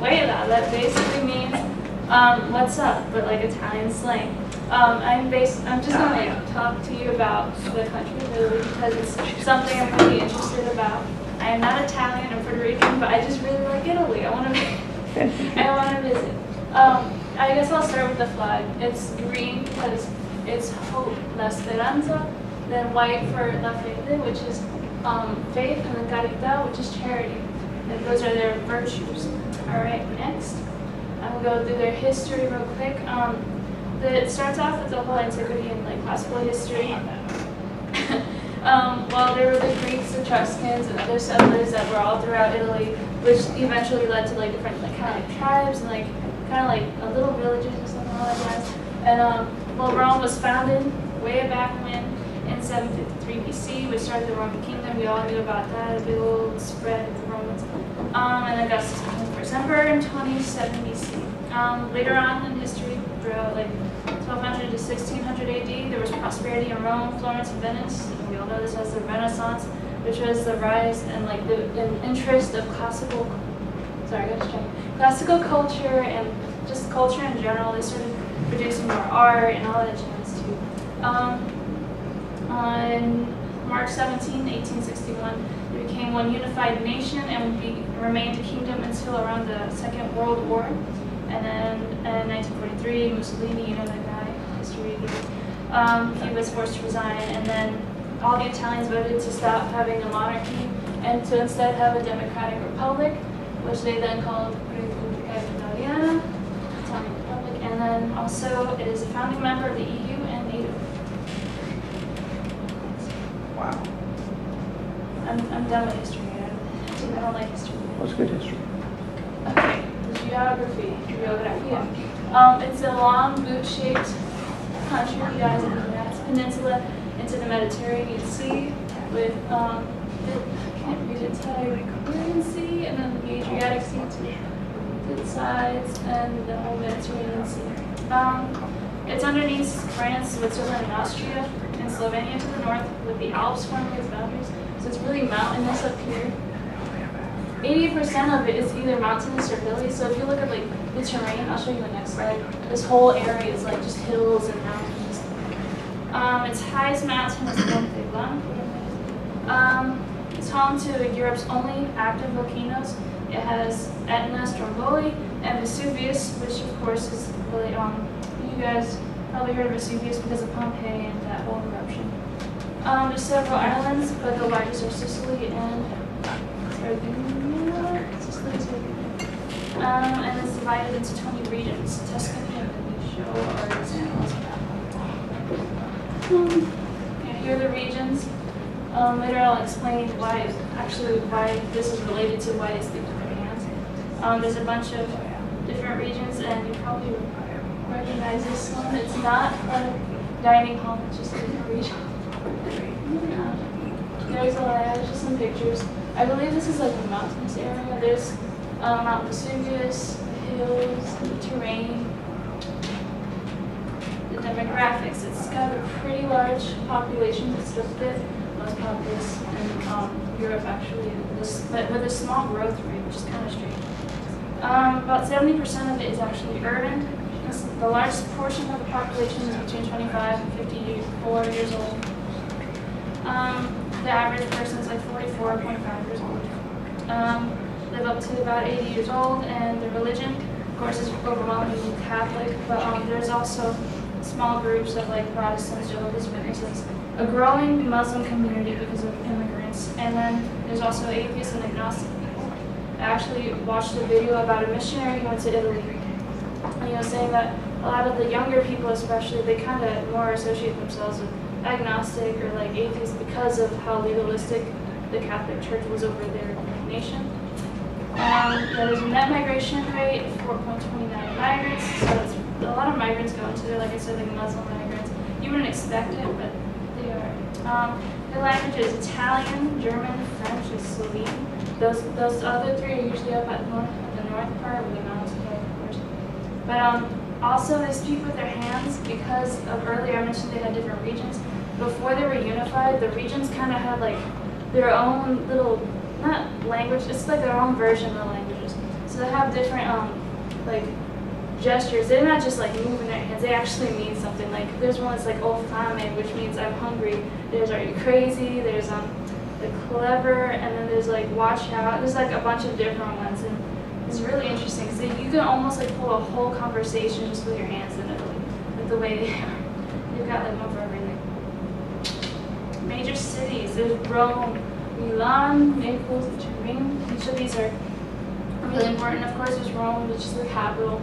Abuela. That basically means what's up, but like Italian slang. I'm just going to talk to you about the country of Italy because it's something I'm really interested about. I am not Italian or Puerto Rican, but I just really like Italy. I want to visit. I guess I'll start with the flag. It's green because it's hope, la esperanza, then white for la fede, which is faith, and then caridad, which is charity. And those are their virtues. All right, next, I'm going to go through their history real quick. It starts off with the whole antiquity and like classical history. Well, there were the Greeks, Etruscans, and other settlers that were all throughout Italy, which eventually led to like different like kind of like tribes and like kind of like a little villages or something like that. And well, Rome was founded way back when in 753 BC, which started the Roman Kingdom. We all knew about that, a big old spread of the Romans. And Augustus became the first emperor in 27 BC. Later on in history, throughout like 1200 to 1600 AD, there was prosperity in Rome, Florence, and Venice. And we all know this as the Renaissance, which was the rise and like the interest of classical culture and just culture in general. They started producing more art and all that jazz too. On March 17, 1861, it became one unified nation and remained a kingdom until around the Second World War. And then in 1943, Mussolini, you know that guy, history, he was forced to resign. And then all the Italians voted to stop having a monarchy and to instead have a democratic republic, which they then called Repubblica Italiana, Italian Republic. And then also it is a founding member of the EU and NATO. Wow. I'm done with history. I don't like history. What's good history? Okay. Geography. It's a long boot-shaped country, you guys, in the peninsula into the Mediterranean Sea with I can't read it, Tiberian Sea, and then the Adriatic Sea to the sides, and the whole Mediterranean Sea. It's underneath France, Switzerland, and Austria, and Slovenia to the north, with the Alps forming its boundaries. So it's really mountainous up here. 80% of it is either mountainous or hilly. So if you look at like the terrain, I'll show you the next slide. This whole area is like just hills and mountains. Its highest mountain is Monte Blanco. It's home to Europe's only active volcanoes. It has Etna, Stromboli, and Vesuvius, which of course is really you guys probably heard of Vesuvius because of Pompeii and that whole eruption. There's several islands, but the largest are Sicily and and it's divided into 20 regions. Tuscany and Leisha are examples of that. Here are the regions. Later I'll explain why this is related to why they sleep with their hands. There's a bunch of different regions, and you probably recognize this one. It's not a dining hall, it's just a different region. There's just some pictures. I believe this is like a mountainous area. There's Mount Vesuvius, the hills, the terrain, the demographics. It's got a pretty large population. It's the fifth most populous in Europe, actually, but with a small growth rate, which is kind of strange. About 70% of it is actually urban. The largest portion of the population is between 25 and 54 years old. The average person is like 44.5 years old. Live up to about 80 years old, and the religion, of course, is overwhelmingly Catholic, but there's also small groups of like Protestants, Jehovah's Witnesses, a growing Muslim community because of immigrants, and then there's also atheists and agnostic people. I actually watched a video about a missionary who went to Italy, saying that a lot of the younger people especially, they kind of more associate themselves with agnostic or like atheist because of how legalistic the Catholic Church was over their nation. There's a net migration rate of 4.29 migrants, so it's a lot of migrants go into there, like I said, like Muslim migrants. You wouldn't expect it, but they are. The language is Italian, German, French, and Slovene. Those other three are usually up at the north part where the mountains are, of course. But also they speak with their hands because of earlier I mentioned they had different regions. Before they were unified, the regions kind of had like their own little, not language, it's like their own version of the languages. So they have different like gestures. They're not just like moving their hands, they actually mean something. Like there's one that's like "oh fame," which means I'm hungry. There's "are you crazy?" There's the clever, and then there's like "watch out." There's like a bunch of different ones, and it's really interesting because you can almost like pull a whole conversation just with your hands in Italy, with the way they are. You've got like one for everything. Major cities, there's Rome, Milan, Naples, and Turin. Each of these are really important. Of course, there's Rome, which is the capital.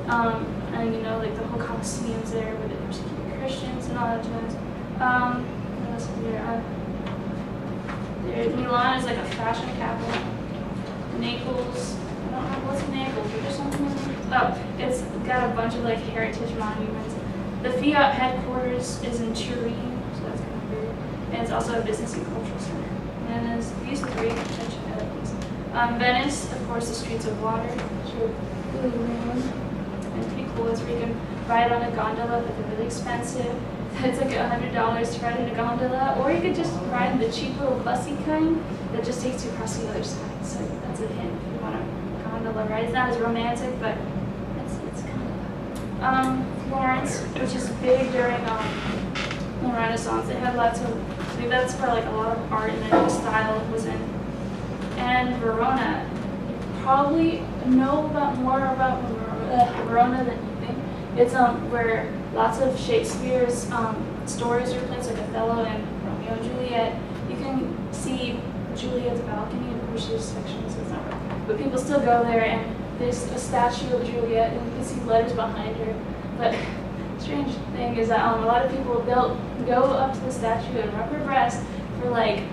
And you know, like the whole Colosseum's there where they persecute Christians and all that jazz. What else is there? Milan is like a fashion capital. Naples, I don't know what's in Naples. Is there something in Naples? Oh, it's got a bunch of like heritage monuments. The Fiat headquarters is in Turin, so that's kind of weird. And it's also a business and cultural center. And there's these three, Venice, of course, the streets of water, which are really renowned. And pretty cool. It's where you can ride on a gondola, but they're really expensive. It's like $100 to ride in a gondola, or you could just ride in the cheap little bussy kind that just takes you across the other side. So that's a hint if you want a gondola ride. It's not as romantic, but it's kind of. Florence, which is big during the Renaissance. They had lots of. I think that's where like a lot of art and the style was in. And Verona, you probably know more about Verona than you think. It's where lots of Shakespeare's stories are played, like Othello and Romeo and Juliet. You can see Juliet's balcony, which is section, so it's not right. But people still go there, and there's a statue of Juliet, and you can see letters behind her. But strange thing is that a lot of people they'll go up to the statue and rub her breast for like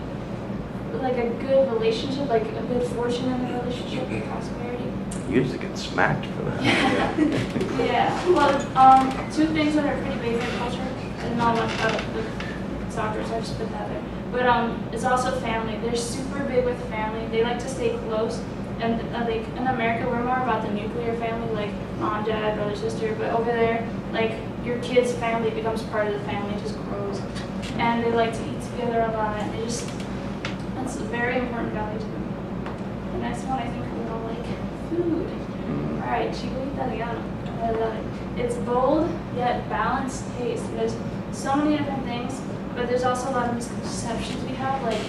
a good relationship, like a good fortune in the relationship, and prosperity. You used to get smacked for that. Yeah. Well, two things that are pretty big in their culture, and not much about the soccer, so I just put that there. But it's also family. They're super big with family. They like to stay close. And like in America, we're more about the nuclear family, like mom, dad, brother, sister. But over there, like your kid's family becomes part of the family, it just grows. And they like to eat together a lot. And that's a very important value to them. The next one, I think we all like food. All right, cibo italiano. I love it. It's bold yet balanced taste. There's so many different things, but there's also a lot of misconceptions we have. Like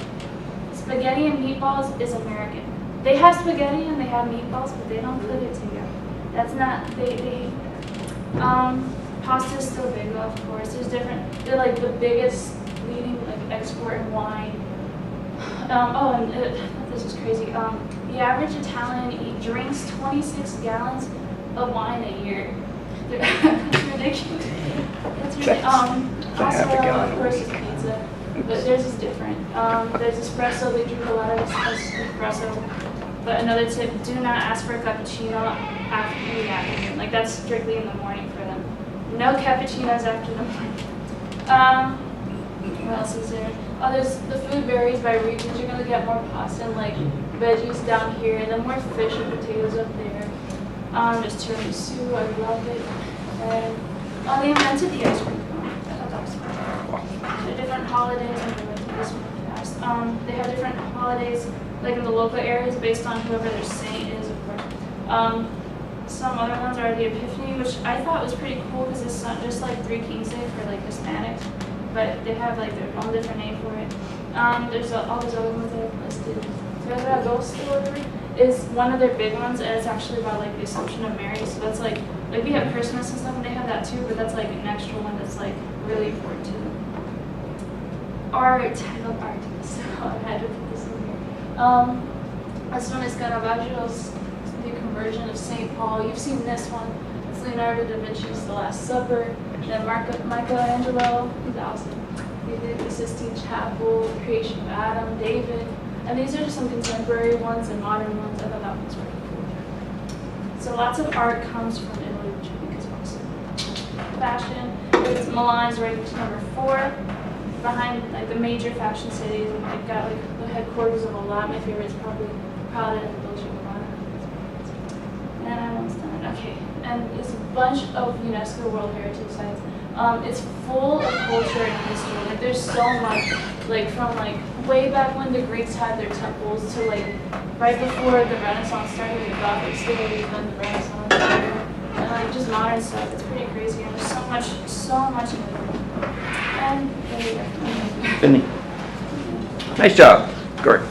spaghetti and meatballs is American. They have spaghetti and they have meatballs, but they don't put it together. That's not, they hate that. Pasta is still big though, of course. They're like the biggest leading like export in wine. This is crazy. The average Italian drinks 26 gallons of wine a year. That's ridiculous. That's ridiculous. Also, of course, is pizza, but theirs is different. There's espresso. They drink a lot of espresso. But another tip, do not ask for a cappuccino after the afternoon. Like that's strictly in the morning for them. No cappuccinos after the morning. What else is there? Oh, there's the food varies by regions. You're gonna get more pasta and like veggies down here, and then more fish and potatoes up there. There's tiramisu, I love it. And they invented the ice cream cone. I thought that was fun. There are different holidays. I'm gonna do this one fast. They have different holidays, like in the local areas, based on whoever their saint is, of course. Some other ones are the Epiphany, which I thought was pretty cool because it's not just like Three Kings Day for like Hispanics, but they have like their own different name for it. There's all those other ones that I've listed. Ferragosto is one of their big ones, and it's actually about like the Assumption of Mary. So that's like we have Christmas and stuff, and they have that too, but that's like an extra one that's like really important to them. Art, I love art, so I had to put this in here. This one is Caravaggio's The Conversion of St. Paul. You've seen this one. It's Leonardo da Vinci's The Last Supper. Then Michelangelo, he's awesome. He did the Sistine Chapel, the Creation of Adam, David. And these are just some contemporary ones and modern ones. I thought that was pretty cool. So lots of art comes from Italy, which I think is awesome. Fashion, it's Milan is ranked number 4. Behind like the major fashion cities, and they've got like the headquarters of a lot. My favorite is probably Prada and Dolce & Gabbana. And I'm almost done. Okay, and there's a bunch of UNESCO World Heritage Sites. It's full of culture and history. Like there's so much, like from like way back when the Greeks had their temples to like right before the Renaissance started, the Gothic stage, then the Renaissance started, and like just modern stuff. It's pretty crazy. And there's so much in it. And there you go. Vinny. Nice job. Great.